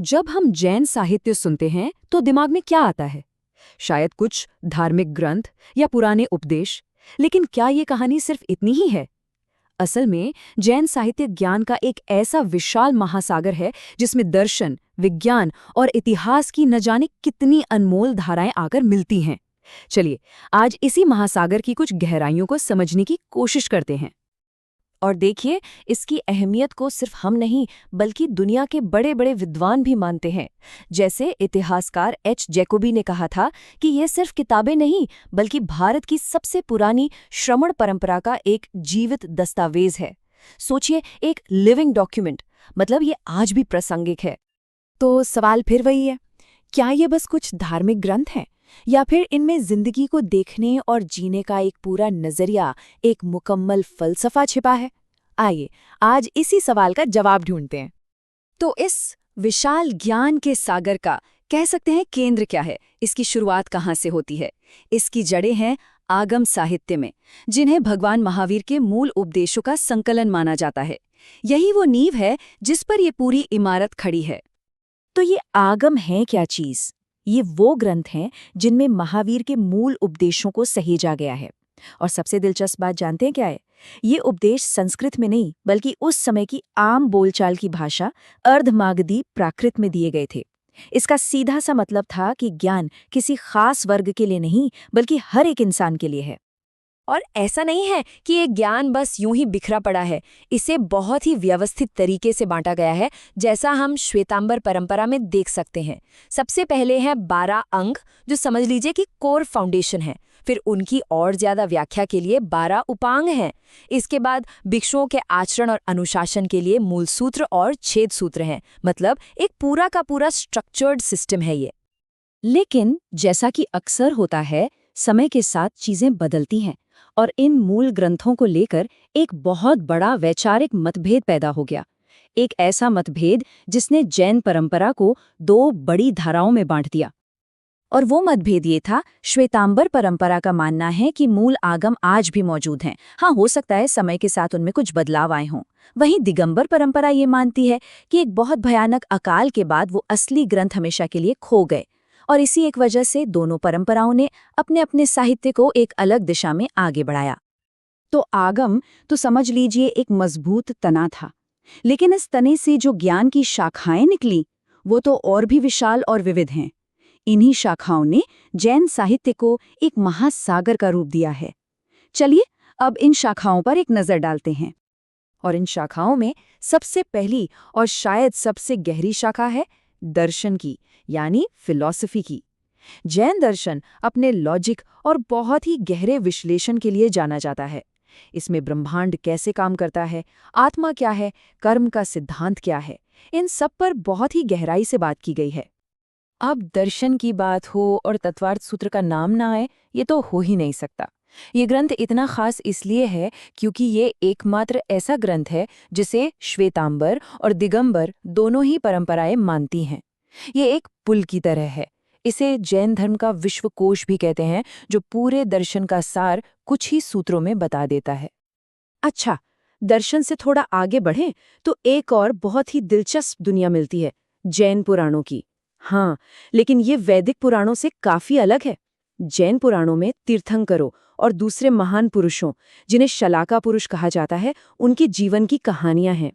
जब हम जैन साहित्य सुनते हैं तो दिमाग में क्या आता है? शायद कुछ धार्मिक ग्रंथ या पुराने उपदेश। लेकिन क्या ये कहानी सिर्फ इतनी ही है? असल में जैन साहित्य ज्ञान का एक ऐसा विशाल महासागर है जिसमें दर्शन, विज्ञान और इतिहास की न जाने कितनी अनमोल धाराएं आकर मिलती हैं। चलिए, आज इसी महासागर की कुछ गहराइयों को समझने की कोशिश करते हैं। और देखिए, इसकी अहमियत को सिर्फ हम नहीं बल्कि दुनिया के बड़े बड़े विद्वान भी मानते हैं। जैसे इतिहासकार एच जैकोबी ने कहा था कि ये सिर्फ किताबें नहीं बल्कि भारत की सबसे पुरानी श्रमण परंपरा का एक जीवित दस्तावेज है। सोचिए, एक लिविंग डॉक्यूमेंट, मतलब ये आज भी प्रासंगिक है। तो सवाल फिर वही है, क्या ये बस कुछ धार्मिक ग्रंथ हैं या फिर इनमें जिंदगी को देखने और जीने का एक पूरा नजरिया, एक मुकम्मल फलसफा छिपा है? आइए आज इसी सवाल का जवाब ढूंढते हैं। तो इस विशाल ज्ञान के सागर का कह सकते हैं केंद्र क्या है? इसकी शुरुआत कहाँ से होती है? इसकी जड़ें हैं आगम साहित्य में, जिन्हें भगवान महावीर के मूल उपदेशों का संकलन माना जाता है। यही वो नींव है जिस पर ये पूरी इमारत खड़ी है। तो ये आगम है क्या चीज? ये वो ग्रंथ हैं जिनमें महावीर के मूल उपदेशों को सहेजा गया है। और सबसे दिलचस्प बात जानते हैं क्या है? ये उपदेश संस्कृत में नहीं बल्कि उस समय की आम बोलचाल की भाषा अर्धमागधी प्राकृत में दिए गए थे। इसका सीधा सा मतलब था कि ज्ञान किसी खास वर्ग के लिए नहीं बल्कि हर एक इंसान के लिए है। और ऐसा नहीं है कि ये ज्ञान बस यूं ही बिखरा पड़ा है। इसे बहुत ही व्यवस्थित तरीके से बांटा गया है, जैसा हम श्वेतांबर परंपरा में देख सकते हैं। सबसे पहले हैं 12 अंग, जो समझ लीजिए कि कोर फाउंडेशन है। फिर उनकी और ज्यादा व्याख्या के लिए 12 उपांग हैं। इसके बाद भिक्षुओं के आचरण और अनुशासन के लिए मूल सूत्र और छेद सूत्र हैं। मतलब एक पूरा का पूरा स्ट्रक्चर्ड सिस्टम है ये। लेकिन जैसा कि अक्सर होता है, समय के साथ चीजें बदलती हैं और इन मूल ग्रंथों को लेकर एक बहुत बड़ा वैचारिक मतभेद पैदा हो गया। एक ऐसा मतभेद जिसने जैन परंपरा को 2 बड़ी धाराओं में बांट दिया। और वो मतभेद ये था, श्वेतांबर परंपरा का मानना है कि मूल आगम आज भी मौजूद हैं। हाँ, हो सकता है समय के साथ उनमें कुछ बदलाव आए हों। वहीं दिगंबर परंपरा ये मानती है कि एक बहुत भयानक अकाल के बाद वो असली ग्रंथ हमेशा के लिए खो गए। और इसी एक वजह से दोनों परंपराओं ने अपने अपने साहित्य को एक अलग दिशा में आगे बढ़ाया। तो आगम तो समझ लीजिए एक मजबूत तना था, लेकिन इस तने से जो ज्ञान की शाखाएं निकली वो तो और भी विशाल और विविध हैं। इन्हीं शाखाओं ने जैन साहित्य को एक महासागर का रूप दिया है। चलिए अब इन शाखाओं पर एक नजर डालते हैं। और इन शाखाओं में सबसे पहली और शायद सबसे गहरी शाखा है दर्शन की, यानी फिलॉसफी की। जैन दर्शन अपने लॉजिक और बहुत ही गहरे विश्लेषण के लिए जाना जाता है। इसमें ब्रह्मांड कैसे काम करता है, आत्मा क्या है, कर्म का सिद्धांत क्या है, इन सब पर बहुत ही गहराई से बात की गई है। अब दर्शन की बात हो और तत्वार्थ सूत्र का नाम ना आए, ये तो हो ही नहीं सकता। ये ग्रंथ इतना खास इसलिए है क्योंकि ये एकमात्र ऐसा ग्रंथ है जिसे श्वेतांबर और दिगंबर दोनों ही परंपराएं मानती हैं। ये एक पुल की तरह है। इसे जैन धर्म का विश्वकोश भी कहते हैं, जो पूरे दर्शन का सार कुछ ही सूत्रों में बता देता है। अच्छा, दर्शन से थोड़ा आगे बढ़ें तो एक और बहुत ही दिलचस्प दुनिया मिलती है, जैन पुराणों की। हाँ, लेकिन ये वैदिक पुराणों से काफी अलग है। जैन पुराणों में तीर्थंकरों और दूसरे महान पुरुषों, जिन्हें शलाका पुरुष कहा जाता है, उनके जीवन की कहानियां हैं।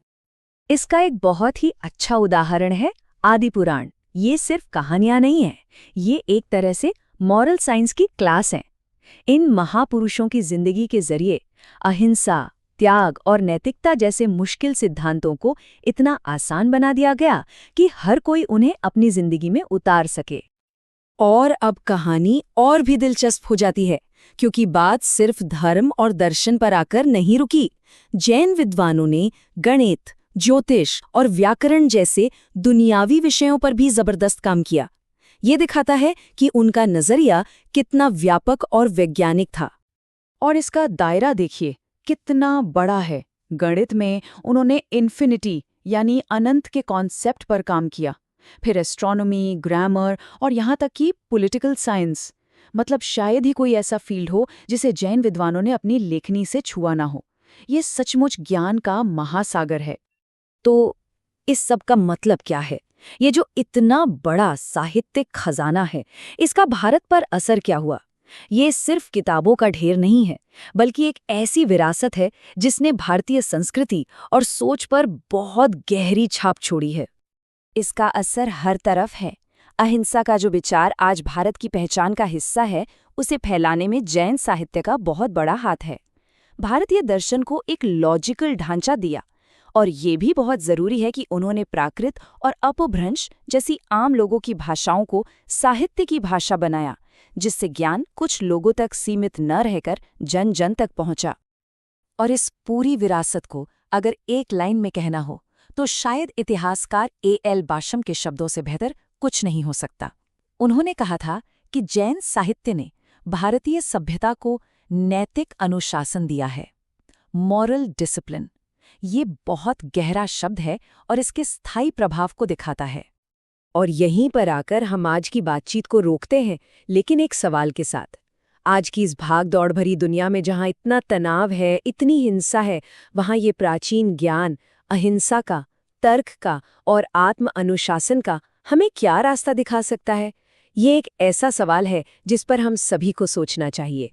इसका एक बहुत ही अच्छा उदाहरण है आदि पुराण। ये सिर्फ कहानियां नहीं है, ये एक तरह से मॉरल साइंस की क्लास है। इन महापुरुषों की जिंदगी के जरिए अहिंसा, त्याग और नैतिकता जैसे मुश्किल सिद्धांतों को इतना आसान बना दिया गया कि हर कोई उन्हें अपनी जिंदगी में उतार सके। और अब कहानी और भी दिलचस्प हो जाती है, क्योंकि बात सिर्फ धर्म और दर्शन पर आकर नहीं रुकी। जैन विद्वानों ने गणित, ज्योतिष और व्याकरण जैसे दुनियावी विषयों पर भी जबरदस्त काम किया। ये दिखाता है कि उनका नजरिया कितना व्यापक और वैज्ञानिक था। और इसका दायरा देखिए कितना बड़ा है। गणित में उन्होंने इन्फिनिटी यानी अनंत के कॉन्सेप्ट पर काम किया। फिर एस्ट्रोनॉमी, ग्रामर और यहाँ तक कि पॉलिटिकल साइंस। मतलब शायद ही कोई ऐसा फील्ड हो जिसे जैन विद्वानों ने अपनी लेखनी से छुआ ना हो। ये सचमुच ज्ञान का महासागर है। तो इस सब का मतलब क्या है? ये जो इतना बड़ा साहित्यिक खजाना है, इसका भारत पर असर क्या हुआ? ये सिर्फ किताबों का ढेर नहीं है, बल्कि एक ऐसी विरासत है जिसने भारतीय संस्कृति और सोच पर बहुत गहरी छाप छोड़ी है। इसका असर हर तरफ है। अहिंसा का जो विचार आज भारत की पहचान का हिस्सा है, उसे फैलाने में जैन साहित्य का बहुत बड़ा हाथ है। भारतीय दर्शन को एक लॉजिकल ढांचा दिया, और ये भी बहुत जरूरी है कि उन्होंने प्राकृत और अपभ्रंश जैसी आम लोगों की भाषाओं को साहित्य की भाषा बनाया, जिससे ज्ञान कुछ लोगों तक सीमित न रहकर जन जन तक पहुंचा। और इस पूरी विरासत को अगर एक लाइन में कहना हो, तो शायद इतिहासकार A.L. बाशम के शब्दों से बेहतर कुछ नहीं हो सकता। उन्होंने कहा था कि जैन साहित्य ने भारतीय सभ्यता को नैतिक अनुशासन दिया है, मॉरल डिसिप्लिन। ये बहुत गहरा शब्द है और इसके स्थायी प्रभाव को दिखाता है। और यहीं पर आकर हम आज की बातचीत को रोकते हैं, लेकिन एक सवाल के साथ। आज की इस भाग दौड़ भरी दुनिया में जहाँ इतना तनाव है, इतनी हिंसा है, वहाँ ये प्राचीन ज्ञान अहिंसा का, तर्क का और आत्म अनुशासन का हमें क्या रास्ता दिखा सकता है? ये एक ऐसा सवाल है जिस पर हम सभी को सोचना चाहिए।